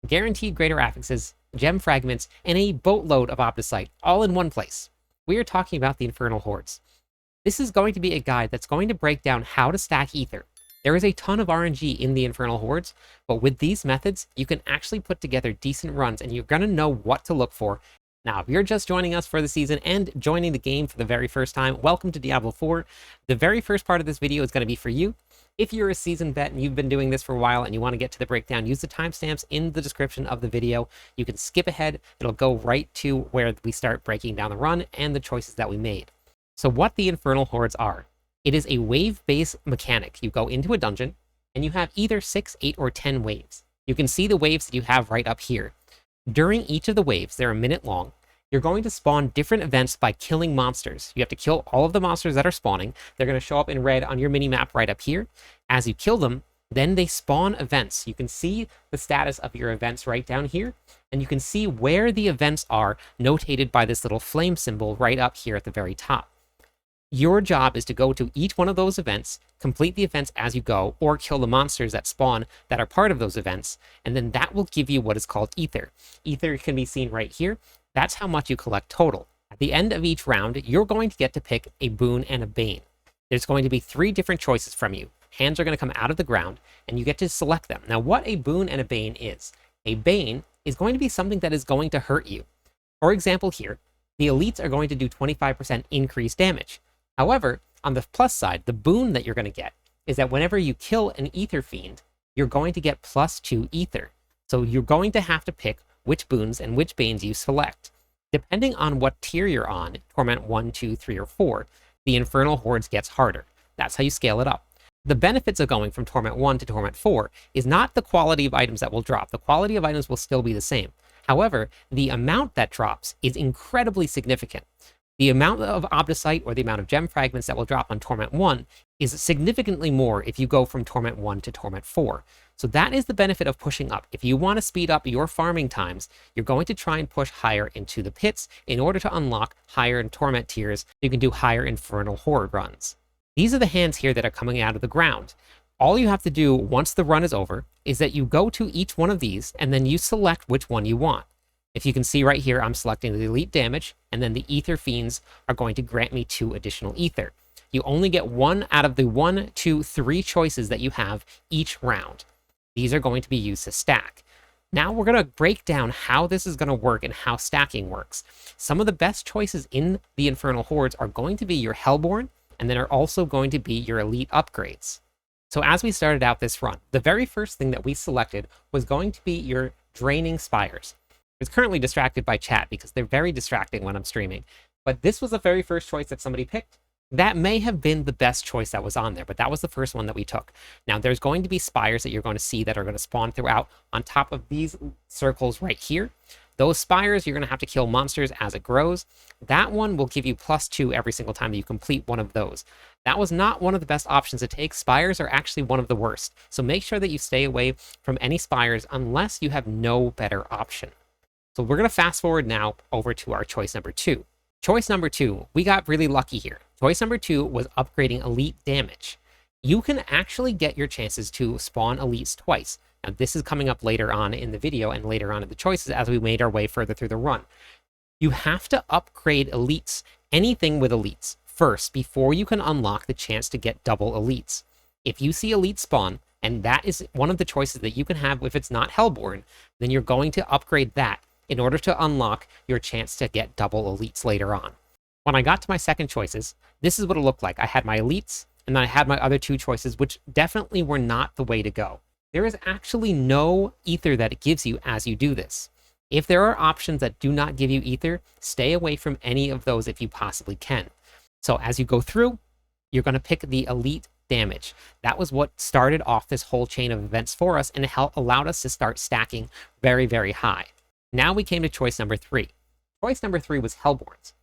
guaranteed greater affixes, gem fragments, and a boatload of Opticite, all in one place. We are talking about the Infernal Hordes. This is going to be a guide that's going to break down how to stack Ether. There is a ton of RNG in the Infernal Hordes, but with these methods, you can actually put together decent runs, and you're going to know what to look for. Now, if you're just joining us for the season and joining the game for the very first time, welcome to Diablo 4. The very first part of this video is going to be for you. If you're a seasoned vet and you've been doing this for a while and you want to get to the breakdown, use the timestamps in the description of the video. You can skip ahead. It'll go right to where we start breaking down the run and the choices that we made. So what the Infernal Hordes are. It is a wave-based mechanic. You go into a dungeon and you have either 6, 8, or 10 waves. You can see the waves that you have right up here. During each of the waves, they're a minute long. You're going to spawn different events by killing monsters. You have to kill all of the monsters that are spawning. They're going to show up in red on your mini-map right up here. As you kill them, then they spawn events. You can see the status of your events right down here, and you can see where the events are notated by this little flame symbol right up here at the very top. Your job is to go to each one of those events, complete the events as you go, or kill the monsters that spawn that are part of those events, and then that will give you what is called Ether. Ether can be seen right here. That's how much you collect total. At the end of each round, you're going to get to pick a Boon and a Bane. There's going to be 3 different choices from you. Hands are going to come out of the ground, and you get to select them. Now, what a Boon and a Bane is. A Bane is going to be something that is going to hurt you. For example here, the elites are going to do 25% increased damage. However, on the plus side, the boon that you're going to get is that whenever you kill an Ether Fiend, you're going to get +2 Ether. So you're going to have to pick which boons and which banes you select. Depending on what tier you're on, Torment 1, 2, 3, or 4, the Infernal Hordes gets harder. That's how you scale it up. The benefits of going from Torment 1 to Torment 4 is not the quality of items that will drop. The quality of items will still be the same. However, the amount that drops is incredibly significant. The amount of Opticite or the amount of gem fragments that will drop on Torment 1 is significantly more if you go from Torment 1 to Torment 4. So that is the benefit of pushing up. If you want to speed up your farming times, you're going to try and push higher into the pits in order to unlock higher in Torment tiers so you can do higher Infernal Horde runs. These are the hands here that are coming out of the ground. All you have to do once the run is over is that you go to each one of these and then you select which one you want. If you can see right here, I'm selecting the elite damage, and then the Ether Fiends are going to grant me 2 additional Ether. You only get 1 out of the 1, 2, 3 choices that you have each round. These are going to be used to stack. Now we're going to break down how this is going to work and how stacking works. Some of the best choices in the Infernal Hordes are going to be your Hellborn, and then are also going to be your elite upgrades. So as we started out this run, the very first thing that we selected was going to be your Draining Spires. I was currently distracted by chat because they're very distracting when I'm streaming. But this was the very first choice that somebody picked. That may have been the best choice that was on there, but that was the first one that we took. Now, there's going to be spires that you're going to see that are going to spawn throughout on top of these circles right here. Those spires, you're going to have to kill monsters as it grows. That one will give you +2 every single time that you complete one of those. That was not one of the best options to take. Spires are actually one of the worst. So make sure that you stay away from any spires unless you have no better option. So we're going to fast forward now over to our choice number 2. Choice number 2, we got really lucky here. Choice number 2 was upgrading elite damage. You can actually get your chances to spawn elites twice. Now this is coming up later on in the video and later on in the choices as we made our way further through the run. You have to upgrade elites, anything with elites, first before you can unlock the chance to get double elites. If you see elite spawn, and that is one of the choices that you can have if it's not Hellborn, then you're going to upgrade that in order to unlock your chance to get double elites later on. When I got to my second choices, this is what it looked like. I had my elites, and then I had my other 2 choices, which definitely were not the way to go. There is actually no Ether that it gives you as you do this. If there are options that do not give you Ether, stay away from any of those if you possibly can. So as you go through, you're going to pick the elite damage. That was what started off this whole chain of events for us, and it allowed us to start stacking very, very high. Now we came to choice number 3. Choice number 3 was Hellborns.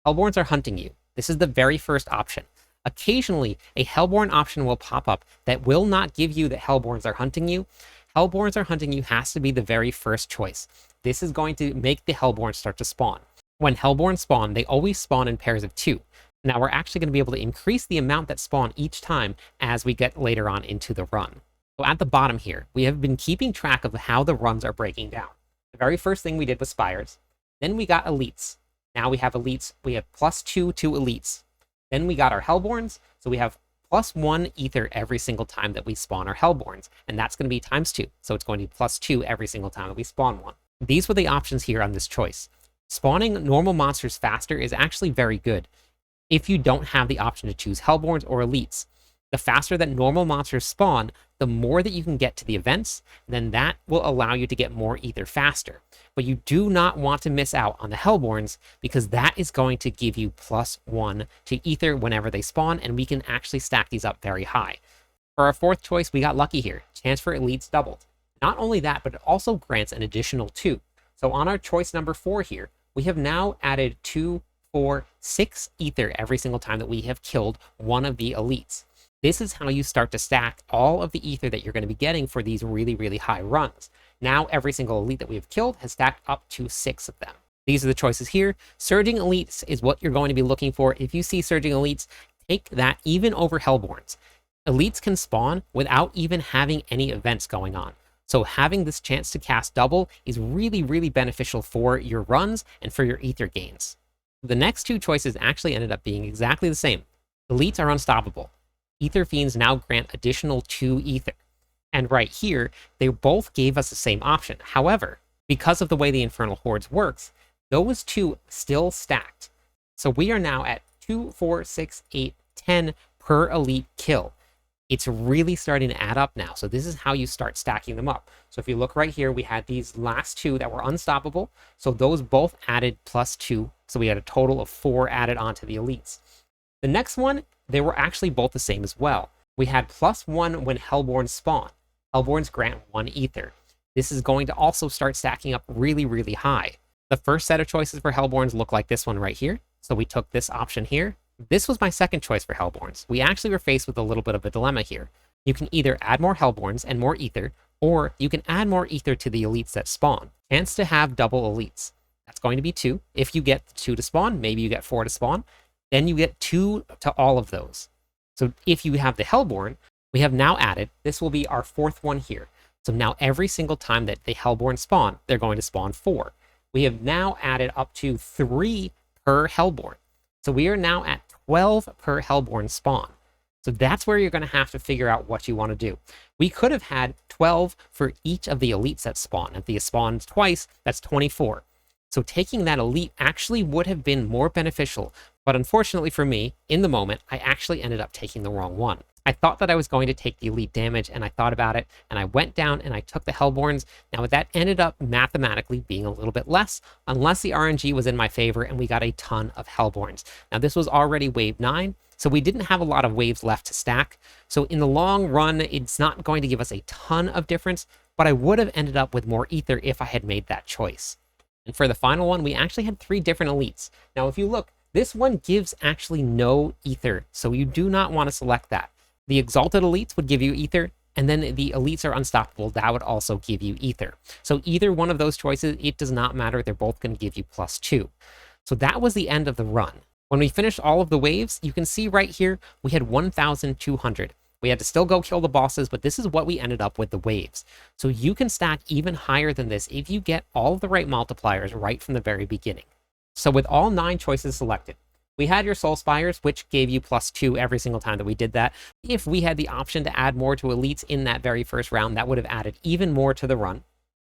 Hellborns are hunting you. This is the very first option. Occasionally, a Hellborn option will pop up that will not give you that Hellborns are hunting you. Hellborns are hunting you has to be the very first choice. This is going to make the Hellborns start to spawn. When Hellborns spawn, they always spawn in pairs of 2. Now we're actually going to be able to increase the amount that spawn each time as we get later on into the run. So at the bottom here, we have been keeping track of how the runs are breaking down. The very first thing we did was Spires. Then we got Elites. Now we have Elites. We have +2 to Elites. Then we got our Hellborns. So we have +1 Ether every single time that we spawn our Hellborns. And that's going to be ×2. So it's going to be +2 every single time that we spawn one. These were the options here on this choice. Spawning normal monsters faster is actually very good if you don't have the option to choose Hellborns or Elites. The faster that normal monsters spawn, the more that you can get to the events, then that will allow you to get more Ether faster. But you do not want to miss out on the Hellborns, because that is going to give you +1 to Ether whenever they spawn, and we can actually stack these up very high. For our fourth choice, we got lucky here. Chance for Elites doubled. Not only that, but it also grants an additional 2. So on our choice number 4 here, we have now added 2, 4, 6 Ether every single time that we have killed one of the Elites. This is how you start to stack all of the Ether that you're going to be getting for these really, really high runs. Now every single Elite that we have killed has stacked up to 6 of them. These are the choices here. Surging Elites is what you're going to be looking for. If you see Surging Elites, take that even over Hellborns. Elites can spawn without even having any events going on. So having this chance to cast double is really, really beneficial for your runs and for your Ether gains. The next two choices actually ended up being exactly the same. Elites are unstoppable. Ether Fiends now grant additional 2 Ether. And right here, they both gave us the same option. However, because of the way the Infernal Hordes works, those two still stacked. So we are now at 2, 4, 6, 8, 10 per Elite kill. It's really starting to add up now. So this is how you start stacking them up. So if you look right here, we had these last 2 that were unstoppable. So those both added +2. So we had a total of 4 added onto the Elites. The next one, they were actually both the same as well. We had +1 when Hellborns spawn. Hellborns grant 1 Ether. This is going to also start stacking up really, really high. The first set of choices for Hellborns look like this one right here. So we took this option here. This was my second choice for Hellborns. We actually were faced with a little bit of a dilemma here. You can either add more Hellborns and more Ether, or you can add more Ether to the Elites that spawn. Chance to have double Elites. That's going to be 2. If you get 2 to spawn, maybe you get 4 to spawn. Then you get 2 to all of those. So if you have the Hellborn, we have now added, this will be our 4th one here. So now every single time that the Hellborn spawn, they're going to spawn 4. We have now added up to 3 per Hellborn. So we are now at 12 per Hellborn spawn. So that's where you're going to have to figure out what you want to do. We could have had 12 for each of the Elites that spawn. If they spawn twice, that's 24. So taking that Elite actually would have been more beneficial. But unfortunately for me, in the moment, I actually ended up taking the wrong one. I thought that I was going to take the Elite damage, and I thought about it, and I went down and I took the Hellborns. Now that ended up mathematically being a little bit less, unless the RNG was in my favor and we got a ton of Hellborns. Now this was already wave 9, so we didn't have a lot of waves left to stack. So in the long run, it's not going to give us a ton of difference, but I would have ended up with more Ether if I had made that choice. And for the final one, we actually had 3 different Elites. Now if you look, this one gives actually no Ether, so you do not want to select that. The Exalted Elites would give you Ether, and then the Elites are unstoppable. That would also give you Ether. So either one of those choices, it does not matter. They're both going to give you +2. So that was the end of the run. When we finished all of the waves, you can see right here, we had 1,200. We had to still go kill the bosses, but this is what we ended up with the waves. So you can stack even higher than this if you get all of the right multipliers right from the very beginning. So with all 9 choices selected, we had your Soul Spires, which gave you +2 every single time that we did that. If we had the option to add more to Elites in that very first round, that would have added even more to the run.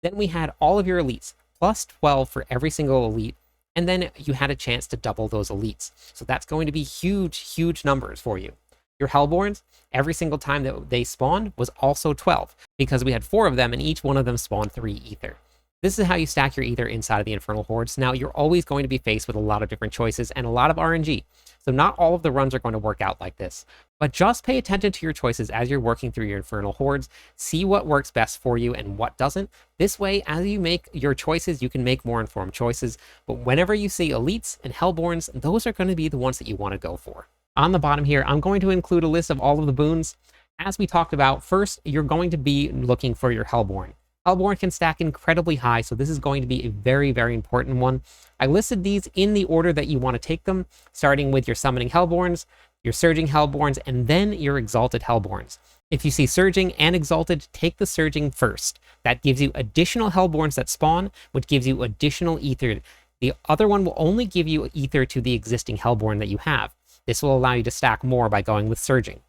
Then we had all of your Elites, +12 for every single Elite, and then you had a chance to double those Elites. So that's going to be huge, huge numbers for you. Your Hellborns, every single time that they spawned was also 12, because we had 4 of them, and each one of them spawned 3 Ether. This is how you stack your Ether inside of the Infernal Hordes. Now, you're always going to be faced with a lot of different choices and a lot of RNG. So not all of the runs are going to work out like this. But just pay attention to your choices as you're working through your Infernal Hordes. See what works best for you and what doesn't. This way, as you make your choices, you can make more informed choices. But whenever you see Elites and Hellborns, those are going to be the ones that you want to go for. On the bottom here, I'm going to include a list of all of the boons. As we talked about, first, you're going to be looking for your Hellborn. Hellborn can stack incredibly high, so this is going to be a very, very important one. I listed these in the order that you want to take them, starting with your Summoning Hellborns, your Surging Hellborns, and then your Exalted Hellborns. If you see Surging and Exalted, take the Surging first. That gives you additional Hellborns that spawn, which gives you additional Ether. The other one will only give you Ether to the existing Hellborn that you have. This will allow you to stack more by going with Surging.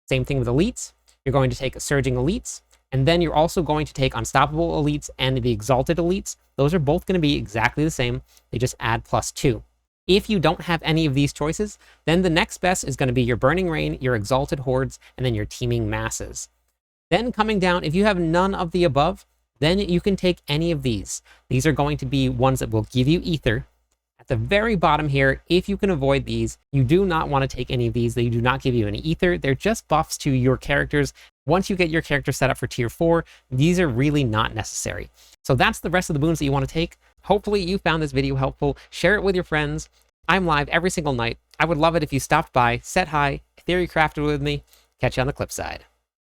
Same thing with Elites. You're going to take Surging Elites, and then you're also going to take Unstoppable Elites and the Exalted Elites. Those are both going to be exactly the same. They just add +2. If you don't have any of these choices, then the next best is going to be your Burning Rain, your Exalted Hordes, and then your Teeming Masses. Then coming down, if you have none of the above, then you can take any of these. These are going to be ones that will give you Ether. At the very bottom here, if you can avoid these, you do not want to take any of these. They do not give you any Ether. They're just buffs to your characters. Once you get your character set up for tier 4, these are really not necessary. So that's the rest of the boons that you want to take. Hopefully you found this video helpful. Share it with your friends. I'm live every single night. I would love it if you stopped by, said hi, theory crafted with me. Catch you on the clip side.